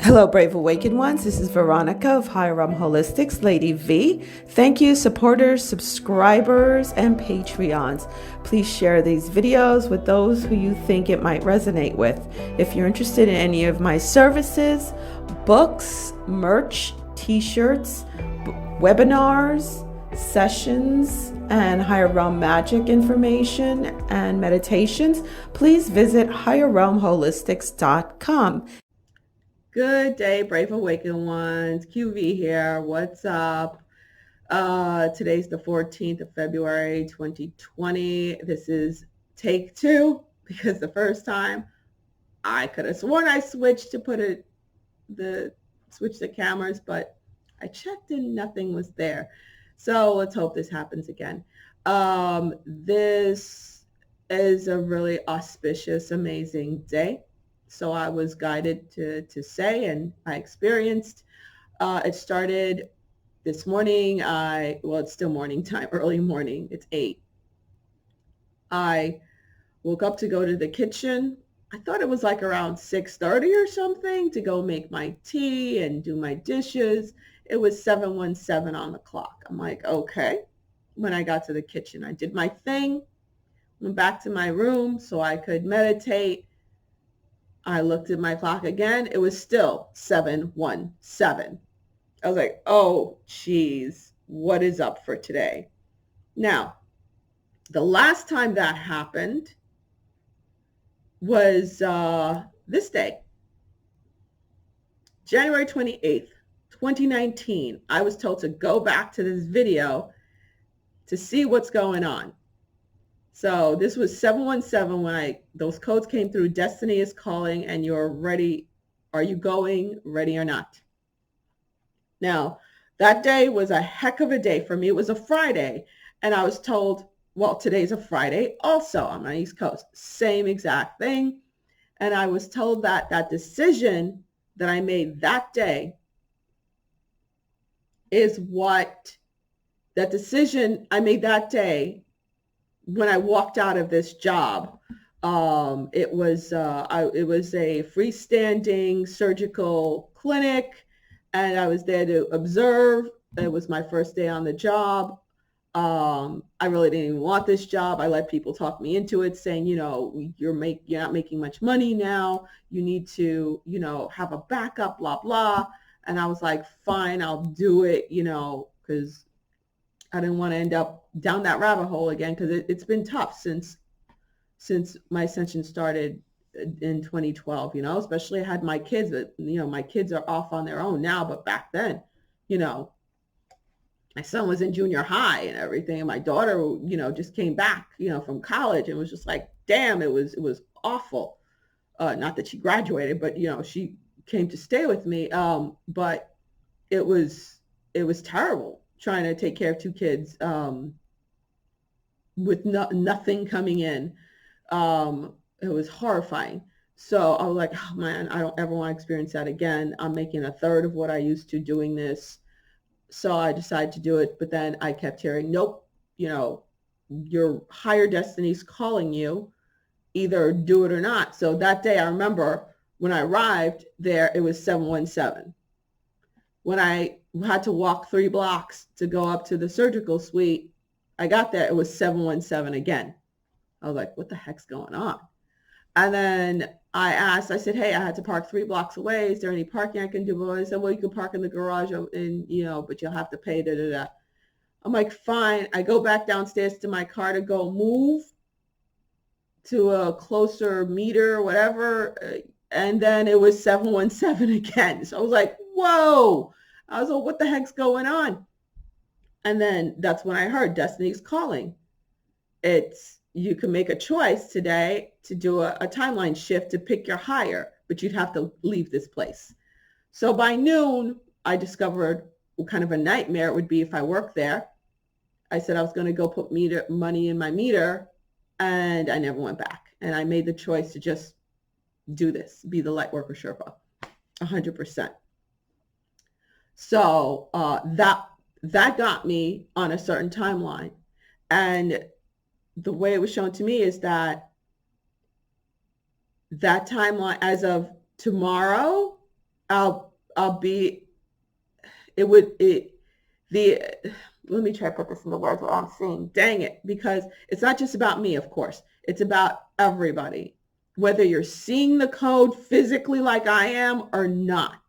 Hello, Brave Awakened Ones. This is Veronica of Higher Realm Holistics, Lady V. Thank you, supporters, subscribers, and Patreons. Please share these videos with those who you think it might resonate with. If you're interested in any of my services, books, merch, t-shirts, webinars, sessions, and higher realm magic information and meditations, please visit higherrealmholistics.com. Good day, Brave Awakened Ones. QV here. What's up? Today's the 14th of February, 2020. This is take two because the first time I could have sworn I switched to switch the cameras, but I checked and nothing was there. So let's hope this happens again. This is a really auspicious, amazing day. So I was guided to say, and I experienced. It started this morning. It's still morning time, early morning. It's 8. I woke up to go to the kitchen. I thought it was like around 6:30 or something to go make my tea and do my dishes. It was 7:17 on the clock. I'm like, okay. When I got to the kitchen, I did my thing, went back to my room so I could meditate. I looked at my clock again. It was still 7:17. I was like, oh, geez, what is up for today? Now, the last time that happened was this day, January 28th, 2019. I was told to go back to this video to see what's going on. So this was 7:17 when those codes came through. Destiny is calling and you're ready. Are you going, ready or not? Now, that day was a heck of a day for me. It was a Friday. And I was told, well, today's a Friday also on the East Coast. Same exact thing. And I was told that that decision that I made that day is that decision I made that day when I walked out of this job. It was a freestanding surgical clinic, and I was there to observe. It was my first day on the job. I really didn't even want this job. I let people talk me into it, saying, you're not making much money now. You need to, have a backup, blah, blah. And I was like, fine, I'll do it, because I didn't want to end up down that rabbit hole again, because it's been tough since my ascension started in 2012, especially I had my kids, but, my kids are off on their own now, but back then, my son was in junior high and everything. And my daughter, just came back, from college, and was just like, damn, it was awful. Not that she graduated, but, she came to stay with me. But it was terrible trying to take care of two kids with nothing coming in. It was horrifying. So I was like, oh man, I don't ever want to experience that again. I'm making a third of what I used to doing this. So I decided to do it. But then I kept hearing, nope, your higher destiny's calling you, either do it or not. So that day, I remember when I arrived there, it was 7:17. When I had to walk 3 blocks to go up to the surgical suite, I got there, it was 7:17 again. I was like, what the heck's going on? And then I said, hey, I had to park 3 blocks away. Is there any parking I can do? But I said, well, you can park in the garage and, but you'll have to pay, da, da, da. I'm like, fine. I go back downstairs to my car to go move to a closer meter, whatever. And then it was 7:17 again. So I was like, whoa. I was like, what the heck's going on? And then that's when I heard Destiny's calling. You can make a choice today to do a timeline shift to pick your higher, but you'd have to leave this place. So by noon, I discovered what kind of a nightmare it would be if I worked there. I said I was going to go put money in my meter, and I never went back. And I made the choice to just do this, be the light worker Sherpa, 100%. So that got me on a certain timeline. And the way it was shown to me is that timeline, as of tomorrow, I'll be, it would, it, the, let me try to put this in the words what I'm seeing. Dang it. Because it's not just about me, of course. It's about everybody. Whether you're seeing the code physically like I am or not.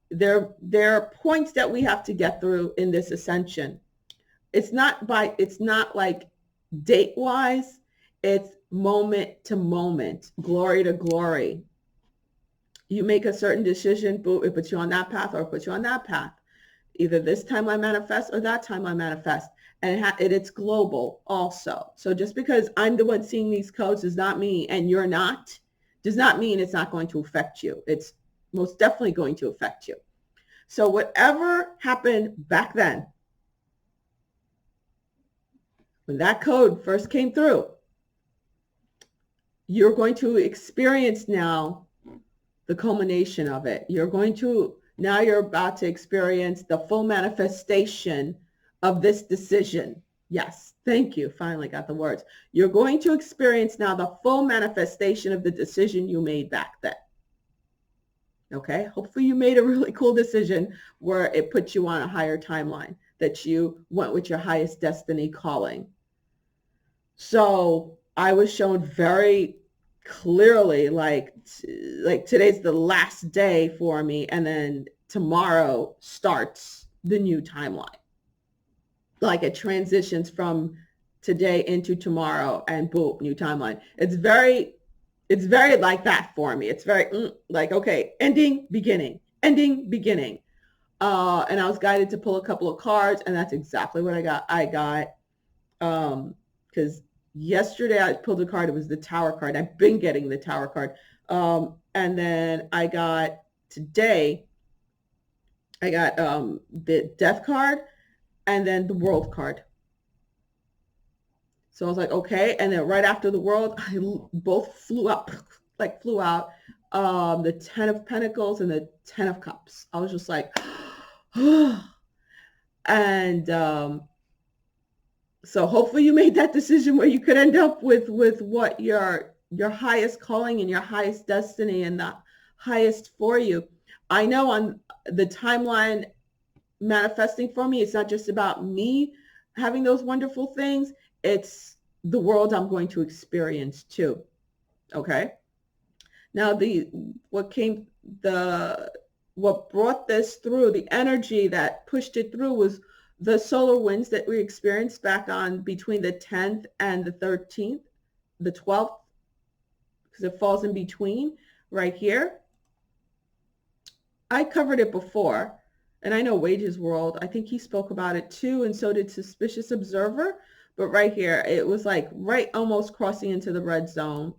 There are points that we have to get through in this ascension. It's not like date wise. It's moment to moment, glory to glory. You make a certain decision, boom, it puts you on that path or it puts you on that path. Either this time I manifest or that time I manifest. And it's global also. So just because I'm the one seeing these codes does not mean, and you're not, does not mean it's not going to affect you. It's most definitely going to affect you. So whatever happened back then, when that code first came through, you're going to experience now the culmination of it. Now you're about to experience the full manifestation of this decision. Yes, thank you. Finally got the words. You're going to experience now the full manifestation of the decision you made back then. Okay, hopefully you made a really cool decision where it put you on a higher timeline, that you went with your highest destiny calling. So I was shown very clearly, like today's the last day for me, and then tomorrow starts the new timeline. Like it transitions from today into tomorrow, and boom, new timeline. It's very like that for me. It's very like, okay, ending, beginning, ending, beginning. And I was guided to pull a couple of cards, and that's exactly what I got. Because yesterday I pulled a card. It was the Tower card. I've been getting the Tower card. And then today I got the Death card and then the World card. So I was like, okay. And then right after the World, both flew out. The 10 of Pentacles and the 10 of Cups. I was just like, and so hopefully you made that decision where you could end up with what your highest calling and your highest destiny and the highest for you. I know on the timeline manifesting for me, it's not just about me having those wonderful things. It's the world I'm going to experience too. Okay. Now what brought this through, the energy that pushed it through was the solar winds that we experienced back on between the 10th and the 13th, the 12th, because it falls in between right here. I covered it before, and I know Wages World, I think he spoke about it too, and so did Suspicious Observer. But right here, it was like right almost crossing into the red zone.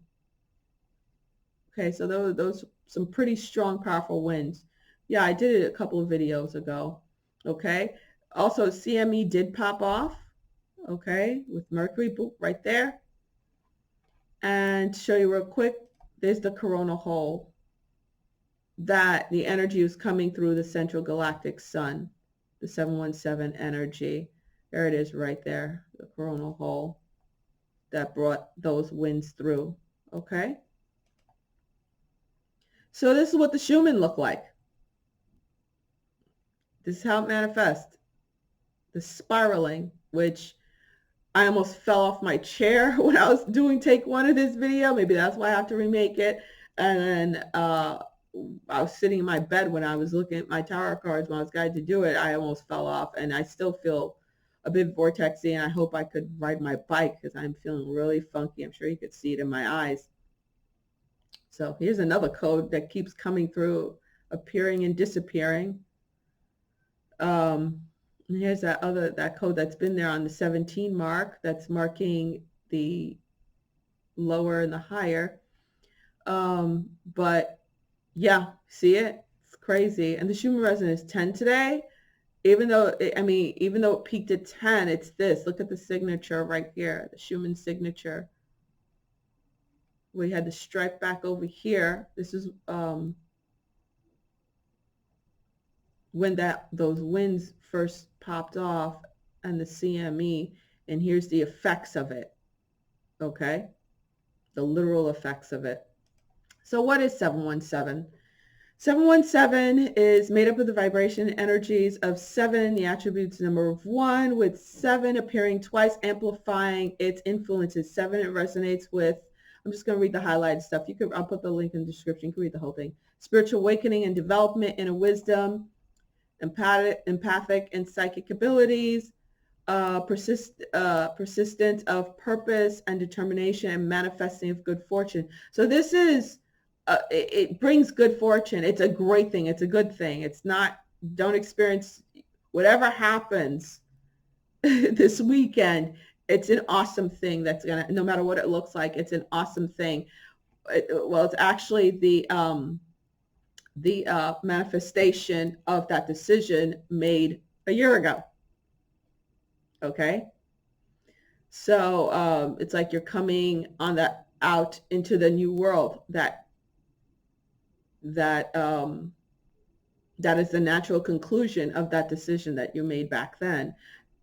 Okay, so those some pretty strong, powerful winds. Yeah, I did it a couple of videos ago. Okay. Also, CME did pop off. Okay, with Mercury, boop, right there. And to show you real quick, there's the coronal hole. That the energy is coming through the central galactic sun, the 717 energy. There it is right there, the coronal hole that brought those winds through. Okay. So this is what the Schumann looked like. This is how it manifests. The spiraling, which I almost fell off my chair when I was doing take one of this video. Maybe that's why I have to remake it. And then I was sitting in my bed when I was looking at my tarot cards when I was guided to do it. I almost fell off, and I still feel a bit vortexy, and I hope I could ride my bike because I'm feeling really funky. I'm sure you could see it in my eyes. So here's another code that keeps coming through, appearing and disappearing. Here's that code that's been there on the 17 mark, that's marking the lower and the higher. But yeah, see it? It's crazy. And the Schumann resonance is 10 today. Even though it peaked at 10, it's this. Look at the signature right here, the Schumann signature. We had the stripe back over here. This is when those winds first popped off, and the CME, and here's the effects of it. Okay, the literal effects of it. So what is 717? 717 is made up of the vibration energies of 7, the attributes number of 1, with 7 appearing twice, amplifying its influences. 7, it resonates with, I'm just going to read the highlighted stuff. I'll put the link in the description. You can read the whole thing. Spiritual awakening and development, inner wisdom, empathic and psychic abilities, persistence of purpose and determination, and manifesting of good fortune. So this is, it brings good fortune. It's a great thing. It's a good thing. It's not, don't experience whatever happens this weekend. It's an awesome thing that's going to, no matter what it looks like, it's an awesome thing. It's actually the manifestation of that decision made a year ago. Okay. So it's like you're coming on that out into the new world that is the natural conclusion of that decision that you made back then.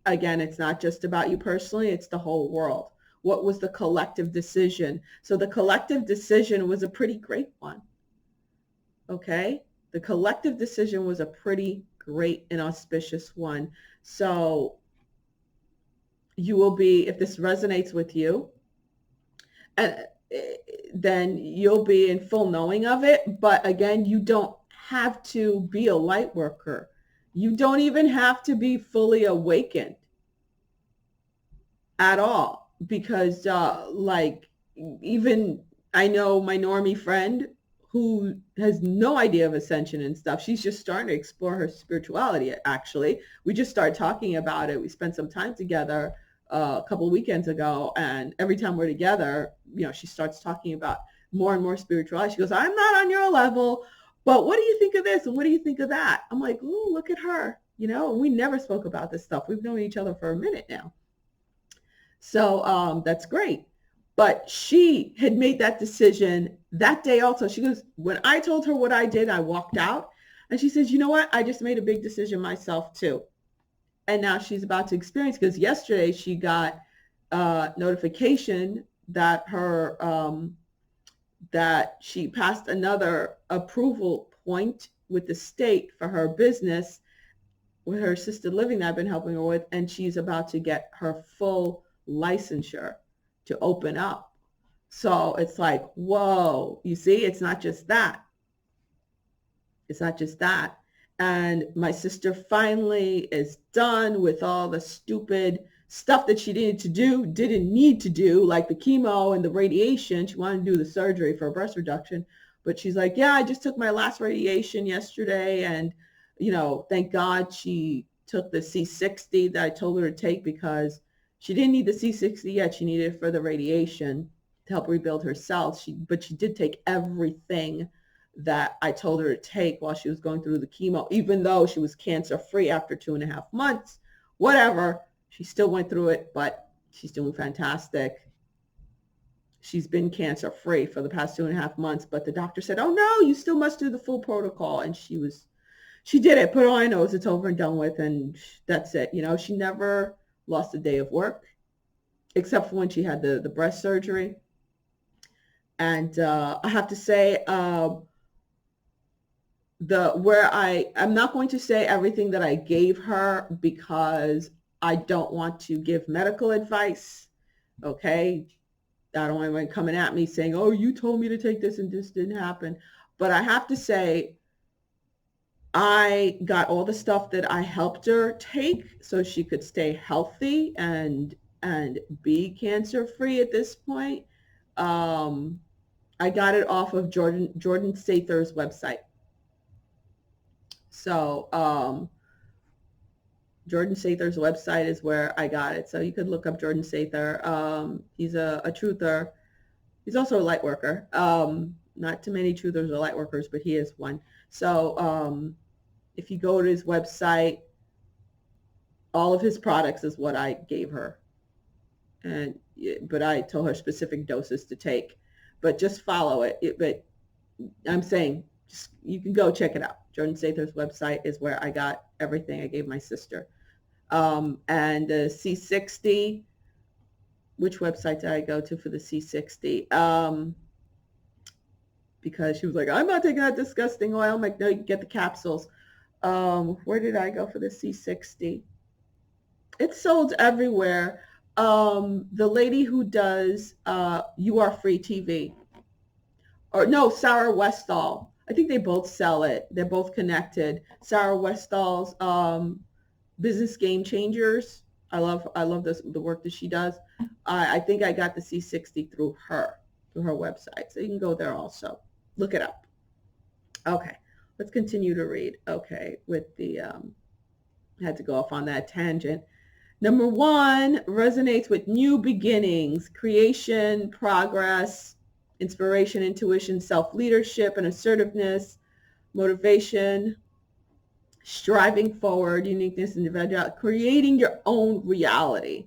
Again, it's not just about you personally, it's the whole world. What was the collective decision? So the collective decision was a pretty great one. Okay. The collective decision was a pretty great and auspicious one. So you will be, if this resonates with you, and then you'll be in full knowing of it. But again, you don't have to be a light worker. You don't even have to be fully awakened at all, because like, even I know my normie friend who has no idea of ascension and stuff. She's just starting to explore her spirituality. Actually, we just started talking about it. We spent some time together a couple of weekends ago, and every time we're together, she starts talking about more and more spirituality. She goes, I'm not on your level, but what do you think of this? And what do you think of that? I'm like, ooh, look at her. We never spoke about this stuff. We've known each other for a minute now. So that's great. But she had made that decision that day also. She goes, when I told her what I did, I walked out. And she says, you know what? I just made a big decision myself too. And now she's about to experience, because yesterday she got notification that that she passed another approval point with the state for her business with her assisted living that I've been helping her with. And she's about to get her full licensure to open up. So it's like, whoa, you see, it's not just that. It's not just that. And my sister finally is done with all the stupid stuff that she didn't need to do, like the chemo and the radiation. She wanted to do the surgery for a breast reduction. But she's like, yeah, I just took my last radiation yesterday. And, thank God she took the C60 that I told her to take, because she didn't need the C60 yet. She needed it for the radiation to help rebuild her cells. But she did take everything that I told her to take while she was going through the chemo, even though she was cancer-free after 2.5 months. Whatever, she still went through it, but she's doing fantastic. She's been cancer-free for the past 2.5 months, but the doctor said, oh no, you still must do the full protocol. And she did it, but all I know is it's over and done with, and that's it. She never lost a day of work, except for when she had the breast surgery. And I have to say, I'm not going to say everything that I gave her, because I don't want to give medical advice. Okay. I don't want anyone coming at me saying, oh, you told me to take this and this didn't happen. But I have to say, I got all the stuff that I helped her take so she could stay healthy and be cancer-free at this point. I got it off of Jordan Sather's website. So Jordan Sather's website is where I got it. So you could look up Jordan Sather. He's a truther. He's also a light worker. Not too many truthers are light workers, but he is one. So if you go to his website, all of his products is what I gave her. But I told her specific doses to take. But just follow it. But I'm saying, you can go check it out. Jordan Sather's website is where I got everything I gave my sister. And the C60, which website did I go to for the C60? because she was like, I'm not taking that disgusting oil. I'm like, no, you get the capsules. Where did I go for the C60? It's sold everywhere. The lady who does You Are Free TV, or no, Sarah Westall. I think they both sell it. They're both connected. Sarah Westall's Business Game Changers. I love the work that she does. I think I got the C60 through her website. So you can go there also. Look it up. Okay, let's continue to read. Okay, with the I had to go off on that tangent. Number 1 resonates with new beginnings, creation, progress, inspiration, intuition, self-leadership, and assertiveness, motivation, striving forward, uniqueness, individuality, creating your own reality,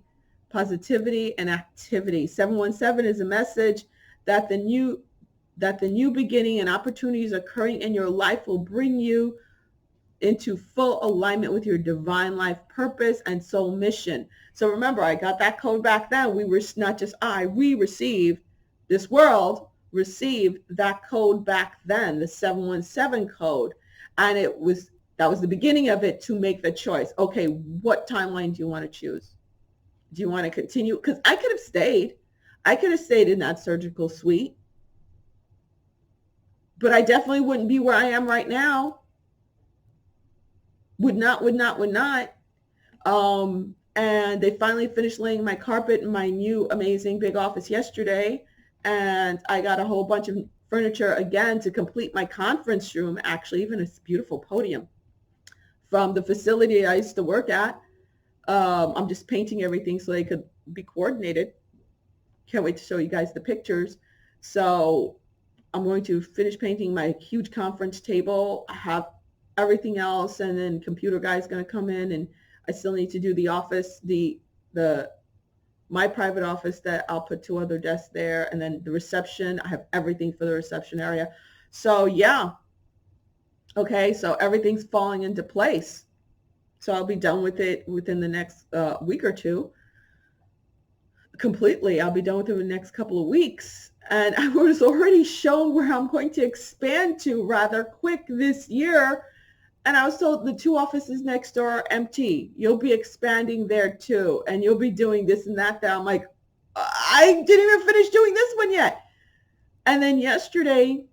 positivity, and activity. 717 is a message that the new beginning and opportunities occurring in your life will bring you into full alignment with your divine life purpose and soul mission. So remember, I got that code back then. We were not just we received, this world received that code back then, the 717 code. And that was the beginning of it, to make the choice. Okay, what timeline do you want to choose? Do you want to continue? Because I could have stayed. I could have stayed in that surgical suite. But I definitely wouldn't be where I am right now. Would not. And they finally finished laying my carpet in my new amazing big office yesterday. And I got a whole bunch of furniture again to complete my conference room, actually, even a beautiful podium from the facility I used to work at. I'm just painting everything so they could be coordinated. Can't wait to show you guys the pictures. So I'm going to finish painting my huge conference table. I have everything else, and then computer guy's going to come in, and I still need to do the office, my private office that I'll put 2 other desks there, and then the reception. I have everything for the reception area. So yeah. Okay, so everything's falling into place. So I'll be done with it within the next week or two. Completely. I'll be done with it in the next couple of weeks. And I was already shown where I'm going to expand to rather quick this year. And I was told the 2 offices next door are empty. You'll be expanding there too. And you'll be doing this and that. I'm like, I didn't even finish doing this one yet. And then yesterday,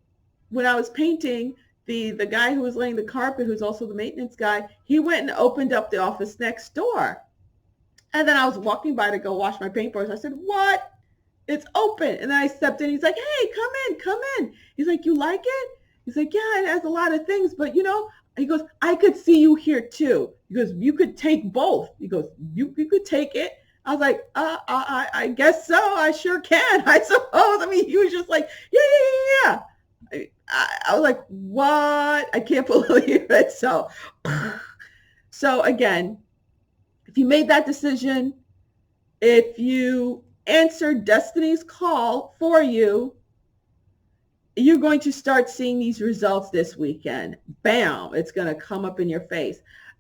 when I was painting, the guy who was laying the carpet, who's also the maintenance guy, he went and opened up the office next door. And then I was walking by to go wash my paintbrushes. I said, what? It's open. And then I stepped in. He's like, hey, come in. He's like, you like it? He's like, yeah, it has a lot of things, but he goes, I could see you here too. He goes, you could take both. He goes, you could take it. I was like, I guess so. I sure can, I suppose. I mean, he was just like, yeah. I was like, what? I can't believe it. So again, if you made that decision, if you answered destiny's call for you, you're going to start seeing these results this weekend. Bam, it's going to come up in your face.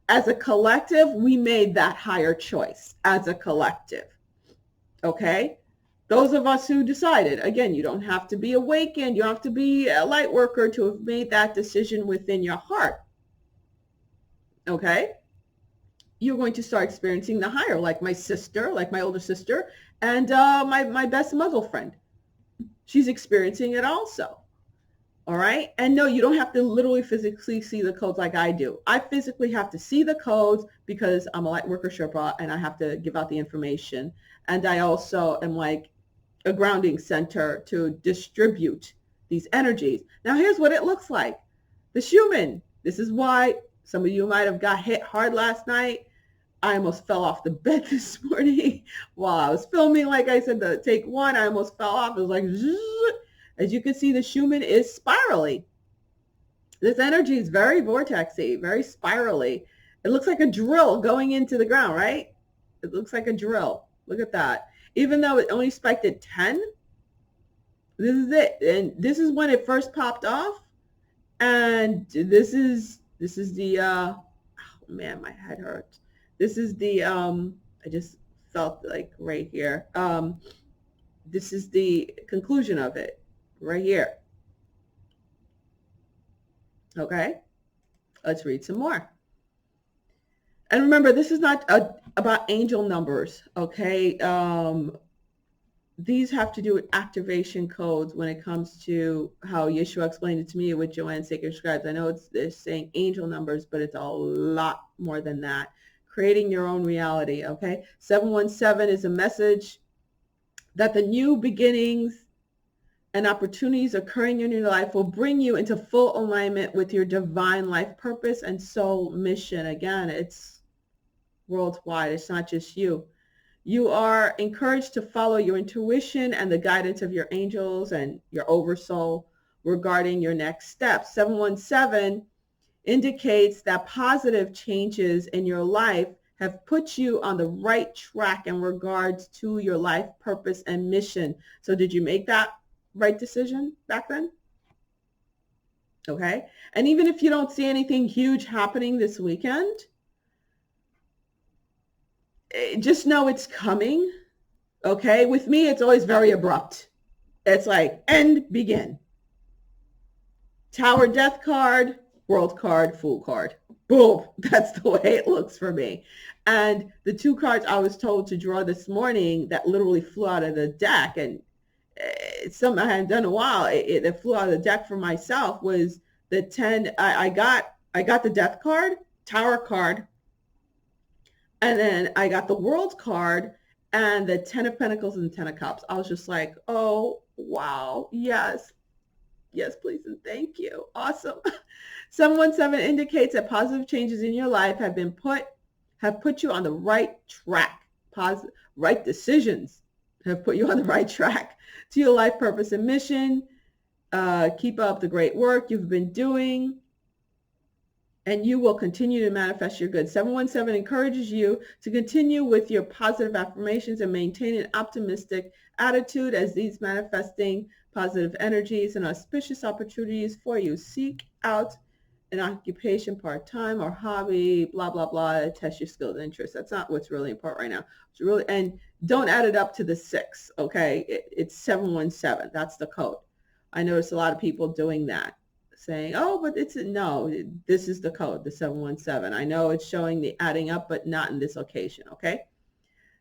As a collective, we made that higher choice as a collective. Okay? Those of us who decided, again, you don't have to be awakened. You don't have to be a light worker to have made that decision within your heart. Okay? You're going to start experiencing the higher, like my sister, like my older sister, and my best Muggle friend. She's experiencing it also. All right? And no, you don't have to literally physically see the codes like I do. I physically have to see the codes because I'm a light worker Sherpa and I have to give out the information. And I also am like a grounding center to distribute these energies. Now, here's what it looks like. The Schumann. This is why some of you might have got hit hard last night. I almost fell off the bed this morning while I was filming. Like I said, the take 1, I almost fell off. It was like, zzz. As you can see, the Schumann is spirally. This energy is very vortexy, very spirally. It looks like a drill going into the ground, right? It looks like a drill. Look at that. Even though it only spiked at 10, this is it. And this is when it first popped off. And this is the, oh man, my head hurts. This is the, I just felt like right here. This is the conclusion of it right here. Okay, let's read some more. And remember, this is not about angel numbers, okay? These have to do with activation codes when it comes to how Yeshua explained it to me with Joanne's Sacred Scribes. I know they're saying angel numbers, but it's a lot more than that. Creating your own reality, okay? 717 is a message that the new beginnings and opportunities occurring in your life will bring you into full alignment with your divine life purpose and soul mission. Again, it's worldwide. It's not just you. You are encouraged to follow your intuition and the guidance of your angels and your oversoul regarding your next steps. 717 indicates that positive changes in your life have put you on the right track in regards to your life purpose and mission. So did you make that right decision back then? Okay. And even if you don't see anything huge happening this weekend, just know it's coming. Okay. With me, it's always very abrupt. It's like end, begin. Tower death card, world card, fool card. Boom. That's the way it looks for me. And the two cards I was told to draw this morning that literally flew out of the deck, and it's something I hadn't done in a while. It flew out of the deck for myself was the 10. I got the death card, tower card, and then I got the world card and the 10 of Pentacles and 10 of Cups. I was just like, oh, wow. Yes. Yes, please. And thank you. Awesome. 717 indicates that positive changes in your life have put you on the right track. Right decisions have put you on the right track to your life purpose and mission. Keep up the great work you've been doing, and you will continue to manifest your good. 717 encourages you to continue with your positive affirmations and maintain an optimistic attitude as these manifesting positive energies and auspicious opportunities for you. Seek out an occupation, part-time or hobby, blah, blah, blah, to test your skills and interests. That's not what's really important right now. It's really, and don't add it up to the 6, okay? It's 717. That's the code. I notice a lot of people doing that, saying, oh, but no, this is the code, the 717. I know it's showing the adding up, but not in this occasion, okay?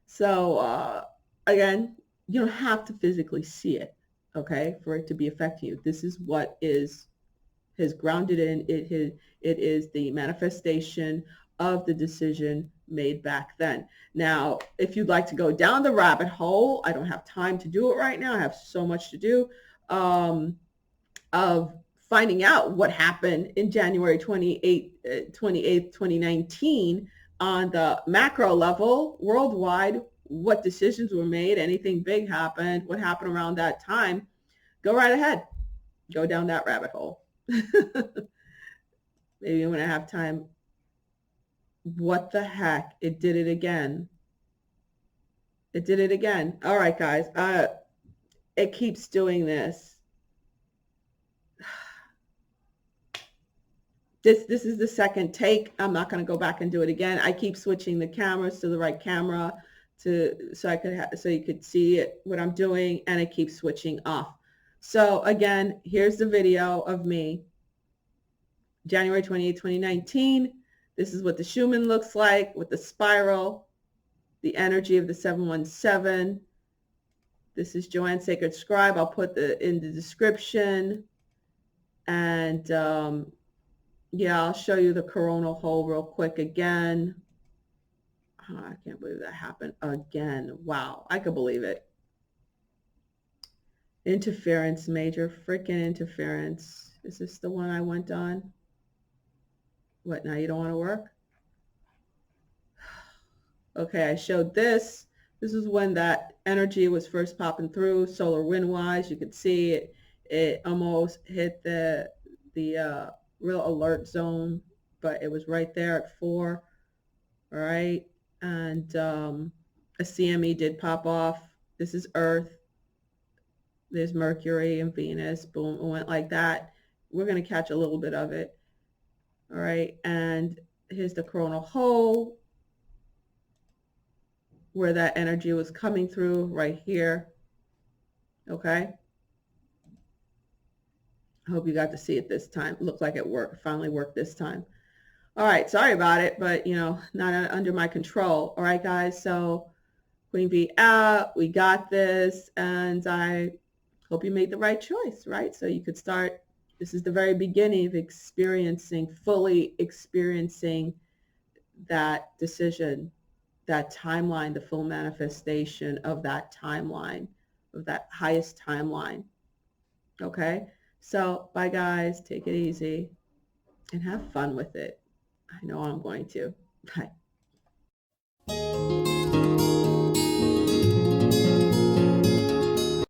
So again, you don't have to physically see it, okay, for it to be affecting you. This is what has grounded in it. It is the manifestation of the decision made back then. Now, if you'd like to go down the rabbit hole, I don't have time to do it right now. I have so much to do, of finding out what happened in January 28th, 2019 on the macro level, worldwide, what decisions were made, anything big happened, what happened around that time. Go right ahead. Go down that rabbit hole. Maybe when I have time. What the heck? It did it again. It did it again. All right, guys. It keeps doing this. This is the second take. I'm not going to go back and do it again. I keep switching the cameras to the right camera so you could see what I'm doing, and it keeps switching off. So again, here's the video of me, January 28, 2019. This is what the Schumann looks like with the spiral, the energy of the 717. This is Joanne's Sacred Scribe. I'll put in the description. And yeah, I'll show you the coronal hole real quick again. Oh, I can't believe that happened again. Wow, I could believe it. Interference, major freaking interference. Is this the one I went on? What, now you don't want to work? Okay, I showed this. This is when that energy was first popping through, solar wind-wise. You could see it almost hit the real alert zone, but it was right there at 4. All right, and a CME did pop off. This is Earth. There's Mercury and Venus. Boom, it went like that. We're going to catch a little bit of it. All right, and here's the coronal hole where that energy was coming through right here. Okay. I hope you got to see it this time. It looked like it worked, finally worked this time. All right, sorry about it, but not under my control. All right, guys, so Queen Bee out, we got this, and I hope you made the right choice, right? So you could start, this is the very beginning of fully experiencing that decision, that timeline, the full manifestation of that timeline, of that highest timeline. Okay? So, bye guys, take it easy and have fun with it. I know I'm going to. Bye.